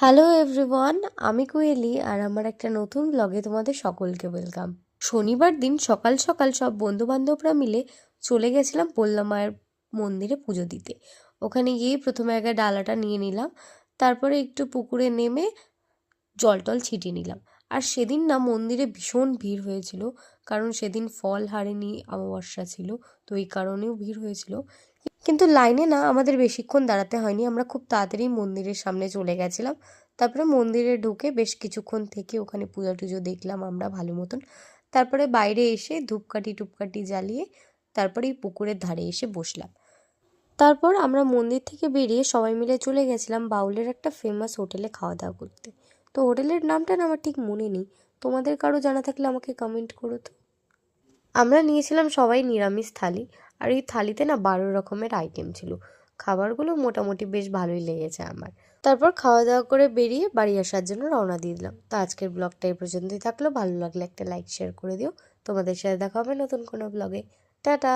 Hello everyone, আমি কোয়েলি আর আমার একটা নতুন ব্লগে তোমাদের সকলকে ওয়েলকাম। শনিবার দিন সকাল সকাল সব বন্ধুবান্ধবরা মিলে চলে গেছিলাম পল্লা মায়ের মন্দিরে পুজো দিতে। ওখানে গিয়ে প্রথমে আগে ডালাটা নিয়ে নিলাম, তারপরে একটু পুকুরে নেমে জল টল ছিটিয়ে নিলাম। আর সেদিন না মন্দিরে ভীষণ ভিড় হয়েছিল, কারণ সেদিন ফল হারেনি, অমাবস্যা ছিল, তো এই কারণেও ভিড় হয়েছিল। কিন্তু লাইনে না আমাদের বেশিক্ষণ দাঁড়াতে হয়নি, আমরা খুব তাড়াতাড়ি মন্দিরের সামনে চলে গেছিলাম। তারপরে মন্দিরে ঢুকে বেশ কিছুক্ষণ থেকে ওখানে পূজা টুজো দেখলাম আমরা ভালো মতন। তারপরে বাইরে এসে ধূপকাঠি টুপকাঠি জ্বালিয়ে তারপরে এই পুকুরের ধারে এসে বসলাম। তারপর আমরা মন্দির থেকে বেরিয়ে সবাই মিলে চলে গেছিলাম বাউলের একটা ফেমাস হোটেলে খাওয়া দাওয়া করতে। তো হোটেলের নামটা না আমার ঠিক মনে নেই, তোমাদের কারো জানা থাকলে আমাকে কমেন্ট করো তো। আমরা নিয়েছিলাম সবাই নিরামিষ থালি, আর এই থালিতে না 12 রকমের আইটেম ছিল। খাবারগুলো মোটামুটি বেশ ভালোই লেগেছে আমার। তারপর খাওয়া দাওয়া করে বেরিয়ে বাড়ি আসার জন্য রওনা দিয়ে দিলাম। তো আজকের ব্লগটা এই পর্যন্তই থাকলো, ভালো লাগলে একটা লাইক শেয়ার করে দিও। তোমাদের সাথে দেখা হবে নতুন কোনো ব্লগে। টাটা।